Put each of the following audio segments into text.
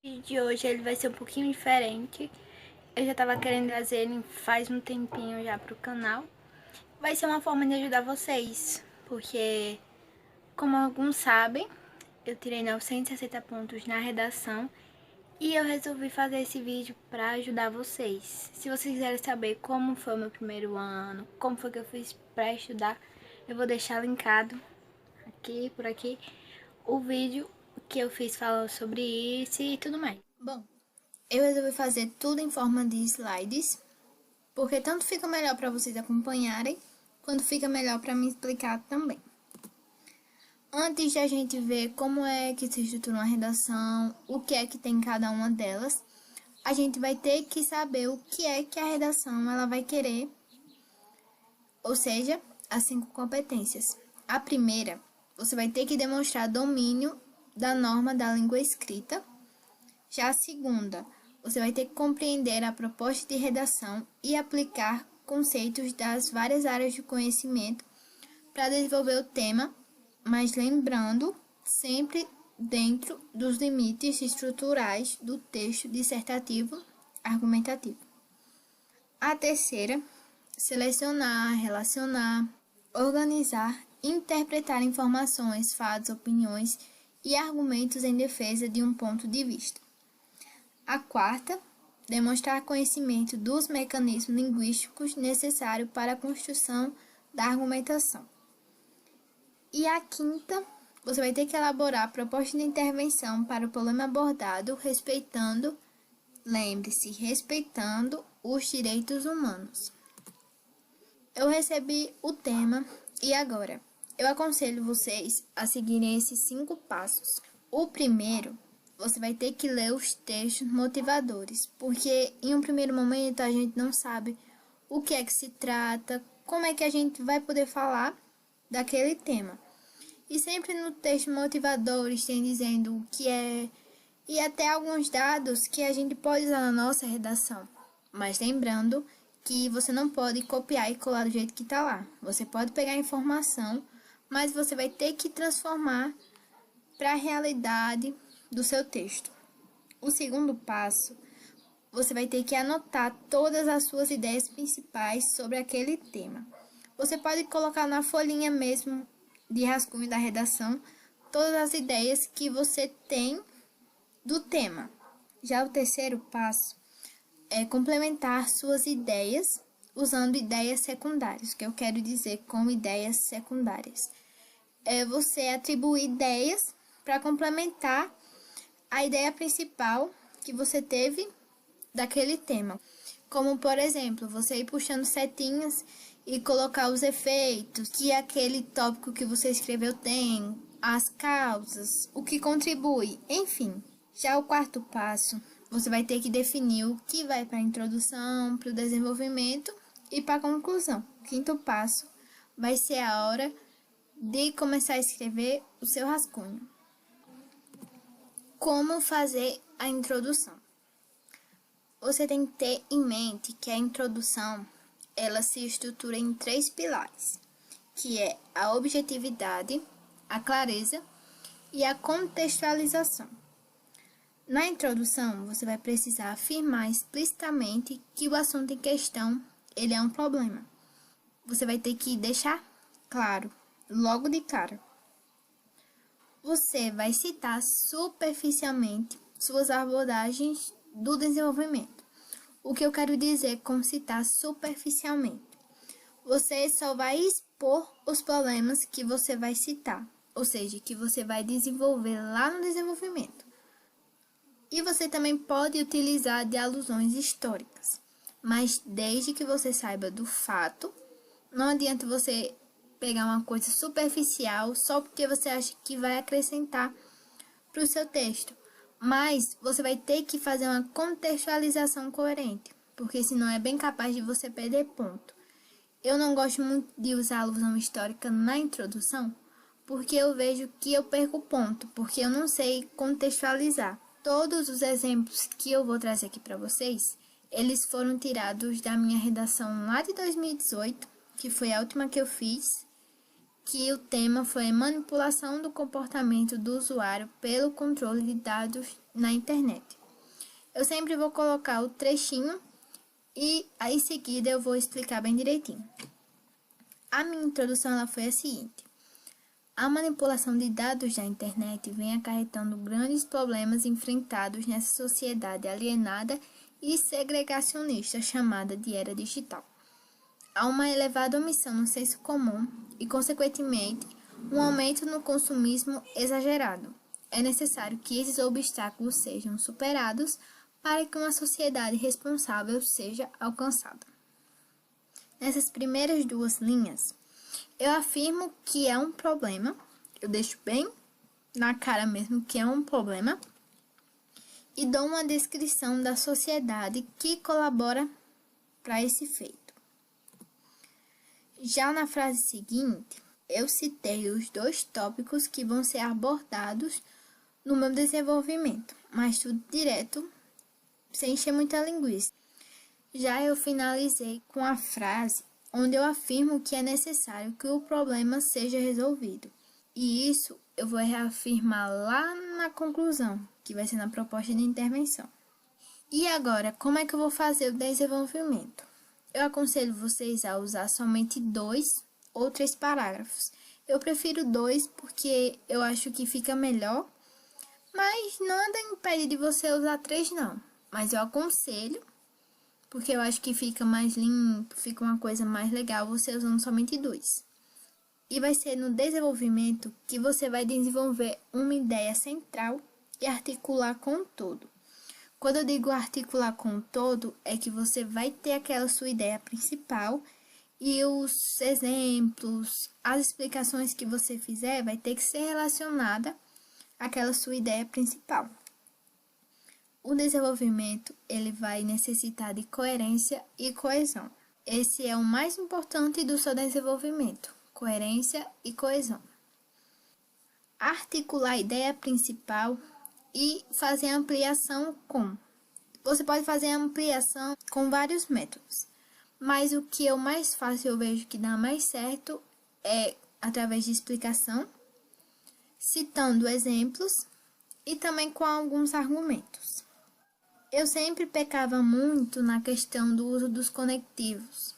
O vídeo de hoje ele vai ser um pouquinho diferente. Eu já tava querendo trazer ele faz um tempinho já pro canal. Vai ser uma forma de ajudar vocês, porque, como alguns sabem, eu tirei 960 pontos na redação e eu resolvi fazer esse vídeo pra ajudar vocês. Se vocês quiserem saber como foi o meu primeiro ano, como foi que eu fiz pra estudar, eu vou deixar linkado aqui, por aqui, o vídeo que eu fiz falando sobre isso e tudo mais. Bom, eu resolvi fazer tudo em forma de slides, porque tanto fica melhor para vocês acompanharem, quanto fica melhor para me explicar também. Antes de a gente ver como é que se estrutura uma redação, o que é que tem em cada uma delas, a gente vai ter que saber o que é que a redação ela vai querer, ou seja, as 5 competências. A primeira, você vai ter que demonstrar domínio da norma da língua escrita. Já a segunda, você vai ter que compreender a proposta de redação e aplicar conceitos das várias áreas de conhecimento para desenvolver o tema, mas lembrando sempre dentro dos limites estruturais do texto dissertativo argumentativo. A terceira, selecionar, relacionar, organizar, interpretar informações, fatos, opiniões e argumentos em defesa de um ponto de vista. A quarta, demonstrar conhecimento dos mecanismos linguísticos necessários para a construção da argumentação. E a quinta, você vai ter que elaborar a proposta de intervenção para o problema abordado, respeitando, lembre-se, respeitando os direitos humanos. Eu recebi o tema e agora eu aconselho vocês a seguirem esses 5 passos. O primeiro, você vai ter que ler os textos motivadores, porque em um primeiro momento a gente não sabe o que é que se trata, como é que a gente vai poder falar daquele tema. E sempre no texto motivadores tem dizendo o que é e até alguns dados que a gente pode usar na nossa redação. Mas lembrando que você não pode copiar e colar do jeito que está lá. Você pode pegar a informação, mas você vai ter que transformar para a realidade do seu texto. O segundo passo, você vai ter que anotar todas as suas ideias principais sobre aquele tema. Você pode colocar na folhinha mesmo de rascunho da redação todas as ideias que você tem do tema. Já o terceiro passo é complementar suas ideias usando ideias secundárias. O que eu quero dizer com ideias secundárias? É você atribuir ideias para complementar a ideia principal que você teve daquele tema. Como, por exemplo, você ir puxando setinhas e colocar os efeitos que aquele tópico que você escreveu tem, as causas, o que contribui, enfim. Já o quarto passo, você vai ter que definir o que vai para a introdução, para o desenvolvimento e para a conclusão. O quinto passo vai ser a hora de começar a escrever o seu rascunho. Como fazer a introdução? Você tem que ter em mente que a introdução ela se estrutura em 3 pilares, que é a objetividade, a clareza e a contextualização. Na introdução, você vai precisar afirmar explicitamente que o assunto em questão ele é um problema. Você vai ter que deixar claro, logo de cara. Você vai citar superficialmente suas abordagens do desenvolvimento. O que eu quero dizer com citar superficialmente? Você só vai expor os problemas que você vai citar, ou seja, que você vai desenvolver lá no desenvolvimento. E você também pode utilizar de alusões históricas, mas desde que você saiba do fato, não adianta você pegar uma coisa superficial só porque você acha que vai acrescentar para o seu texto. Mas você vai ter que fazer uma contextualização coerente, porque senão é bem capaz de você perder ponto. Eu não gosto muito de usar alusão histórica na introdução, porque eu vejo que eu perco ponto, porque eu não sei contextualizar. Todos os exemplos que eu vou trazer aqui para vocês, eles foram tirados da minha redação lá de 2018, que foi a última que eu fiz, que o tema foi manipulação do comportamento do usuário pelo controle de dados na internet. Eu sempre vou colocar o trechinho e aí em seguida eu vou explicar bem direitinho. A minha introdução ela foi a seguinte: a manipulação de dados da internet vem acarretando grandes problemas enfrentados nessa sociedade alienada e segregacionista chamada de era digital. Há uma elevada omissão no senso comum e, consequentemente, um aumento no consumismo exagerado. É necessário que esses obstáculos sejam superados para que uma sociedade responsável seja alcançada. Nessas primeiras duas linhas, eu afirmo que é um problema, eu deixo bem na cara mesmo que é um problema, e dou uma descrição da sociedade que colabora para esse feito. Já na frase seguinte, eu citei os 2 tópicos que vão ser abordados no meu desenvolvimento, mas tudo direto, sem encher muita linguiça. Já eu finalizei com a frase onde eu afirmo que é necessário que o problema seja resolvido. E isso eu vou reafirmar lá na conclusão, que vai ser na proposta de intervenção. E agora, como é que eu vou fazer o desenvolvimento? Eu aconselho vocês a usar somente 2 ou 3 parágrafos. Eu prefiro 2 porque eu acho que fica melhor, mas nada impede de você usar 3 não. Mas eu aconselho, porque eu acho que fica mais limpo, fica uma coisa mais legal você usando somente 2. E vai ser no desenvolvimento que você vai desenvolver uma ideia central e articular com o todo. Quando eu digo articular com o todo, é que você vai ter aquela sua ideia principal e os exemplos, as explicações que você fizer vai ter que ser relacionada àquela sua ideia principal. O desenvolvimento, ele vai necessitar de coerência e coesão. Esse é o mais importante do seu desenvolvimento, coerência e coesão. Articular a ideia principal e fazer ampliação com. Você pode fazer ampliação com vários métodos, mas o que eu mais faço, eu vejo que dá mais certo, é através de explicação, citando exemplos e também com alguns argumentos. Eu sempre pecava muito na questão do uso dos conectivos,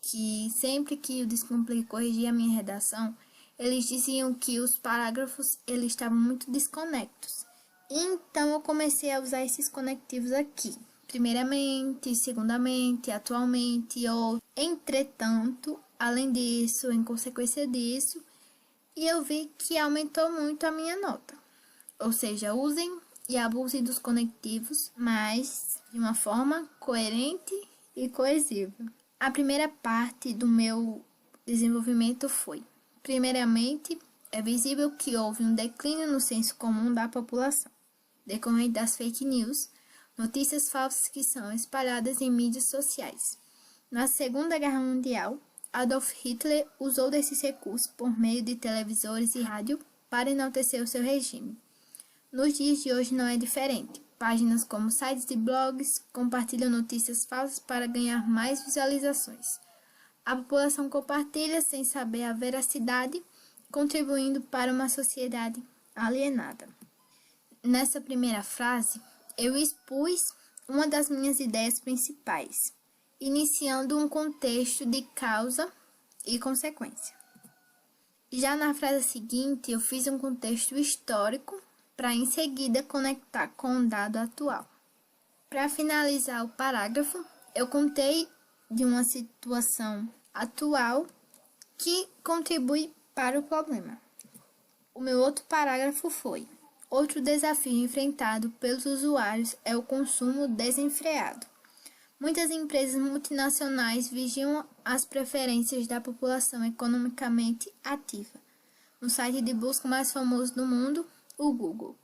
que sempre que o Descomplique corrigia a minha redação, eles diziam que os parágrafos eles estavam muito desconectos. Então, eu comecei a usar esses conectivos aqui. Primeiramente, segundamente, atualmente, ou entretanto, além disso, em consequência disso, e eu vi que aumentou muito a minha nota. Ou seja, usem e abusem dos conectivos, mas de uma forma coerente e coesiva. A primeira parte do meu desenvolvimento foi: primeiramente, é visível que houve um declínio no senso comum da população, decorrente das fake news, notícias falsas que são espalhadas em mídias sociais. Na Segunda Guerra Mundial, Adolf Hitler usou desses recursos por meio de televisores e rádio para enaltecer o seu regime. Nos dias de hoje não é diferente. Páginas como sites de blogs compartilham notícias falsas para ganhar mais visualizações. A população compartilha sem saber a veracidade, contribuindo para uma sociedade alienada. Nessa primeira frase, eu expus uma das minhas ideias principais, iniciando um contexto de causa e consequência. Já na frase seguinte, eu fiz um contexto histórico para em seguida conectar com o dado atual. Para finalizar o parágrafo, eu contei de uma situação atual que contribui para o problema. O meu outro parágrafo foi: outro desafio enfrentado pelos usuários é o consumo desenfreado. Muitas empresas multinacionais vigiam as preferências da população economicamente ativa. No site de busca mais famoso do mundo, o Google.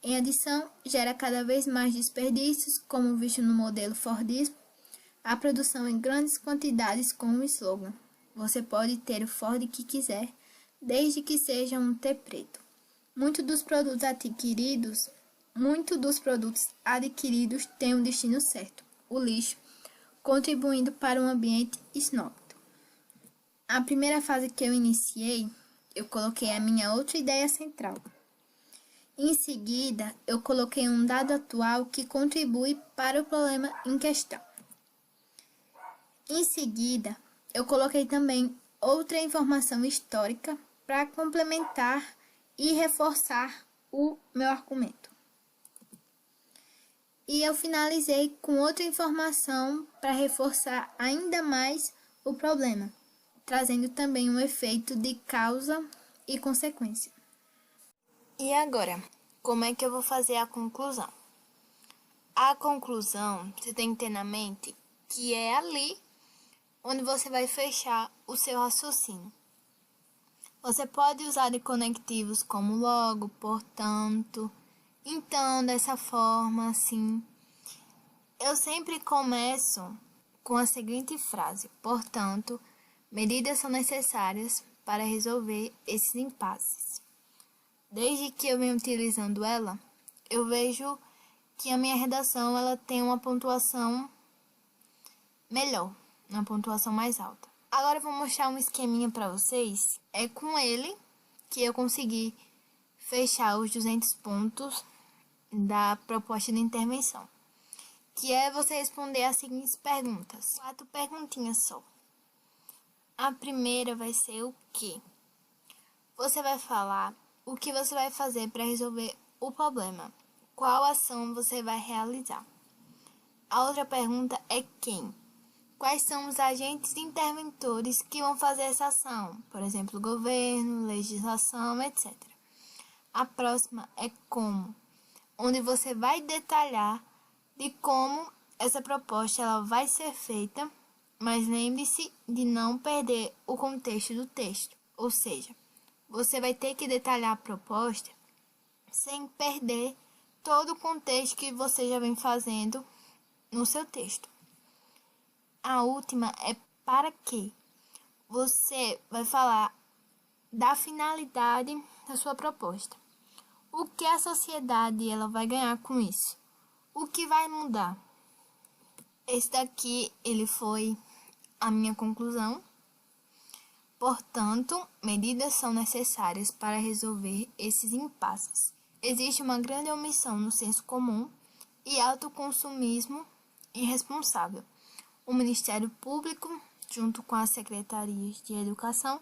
Em adição, gera cada vez mais desperdícios, como visto no modelo Fordismo, a produção em grandes quantidades com o slogan: você pode ter o Ford que quiser, desde que seja um T preto. Muitos dos produtos adquiridos têm um destino certo, o lixo, contribuindo para um ambiente snobito. A primeira fase que eu iniciei, eu coloquei a minha outra ideia central. Em seguida, eu coloquei um dado atual que contribui para o problema em questão. Em seguida, eu coloquei também outra informação histórica para complementar e reforçar o meu argumento. E eu finalizei com outra informação para reforçar ainda mais o problema, trazendo também um efeito de causa e consequência. E agora, como é que eu vou fazer a conclusão? A conclusão, você tem que ter na mente que é ali onde você vai fechar o seu raciocínio. Você pode usar de conectivos como logo, portanto, então, dessa forma, assim. Eu sempre começo com a seguinte frase: portanto, medidas são necessárias para resolver esses impasses. Desde que eu venho utilizando ela, eu vejo que a minha redação ela tem uma pontuação melhor, uma pontuação mais alta. Agora eu vou mostrar um esqueminha para vocês. É com ele que eu consegui fechar os 200 pontos da proposta de intervenção, que é você responder as seguintes perguntas. 4 perguntinhas só. A primeira vai ser o quê? Você vai falar o que você vai fazer para resolver o problema. Qual ação você vai realizar? A outra pergunta é quem? Quais são os agentes interventores que vão fazer essa ação? Por exemplo, governo, legislação, etc. A próxima é como, onde você vai detalhar de como essa proposta ela vai ser feita, mas lembre-se de não perder o contexto do texto. Ou seja, você vai ter que detalhar a proposta sem perder todo o contexto que você já vem fazendo no seu texto. A última é para quê? Você vai falar da finalidade da sua proposta. O que a sociedade ela vai ganhar com isso? O que vai mudar? Esse daqui ele foi a minha conclusão. Portanto, medidas são necessárias para resolver esses impasses. Existe uma grande omissão no senso comum e autoconsumismo irresponsável. O Ministério Público, junto com as secretarias de educação,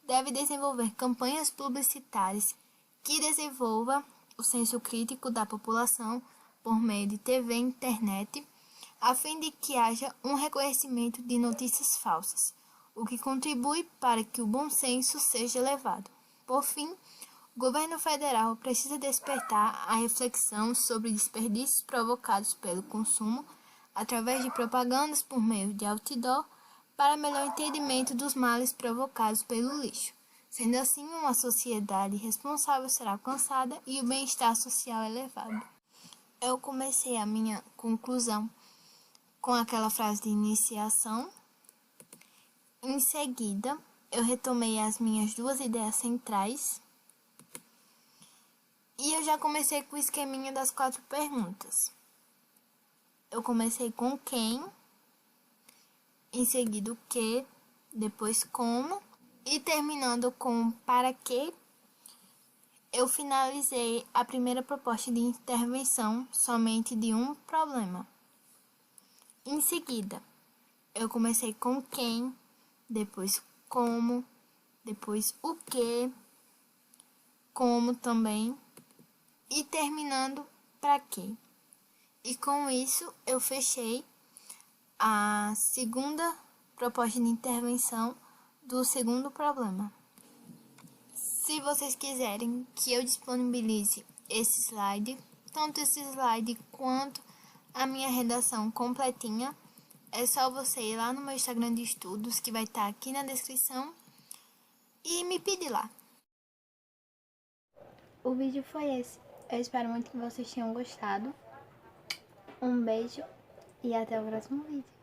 deve desenvolver campanhas publicitárias que desenvolvam o senso crítico da população por meio de TV e internet, a fim de que haja um reconhecimento de notícias falsas, o que contribui para que o bom senso seja elevado. Por fim, o governo federal precisa despertar a reflexão sobre desperdícios provocados pelo consumo através de propagandas por meio de outdoor para melhor entendimento dos males provocados pelo lixo. Sendo assim, uma sociedade responsável será alcançada e o bem-estar social elevado. Eu comecei a minha conclusão com aquela frase de iniciação. Em seguida, eu retomei as minhas 2 ideias centrais e eu já comecei com o esqueminha das 4 perguntas. Eu comecei com quem, em seguida o que, depois como e terminando com para quê. Eu finalizei a primeira proposta de intervenção somente de um problema. Em seguida, eu comecei com quem, depois como, depois o que, como também, e terminando para quê. E com isso eu fechei a segunda proposta de intervenção do segundo problema. Se vocês quiserem que eu disponibilize esse slide, tanto esse slide quanto a minha redação completinha, é só você ir lá no meu Instagram de estudos, que vai estar aqui na descrição, e me pedir lá. O vídeo foi esse. Eu espero muito que vocês tenham gostado. Um beijo e até o próximo vídeo.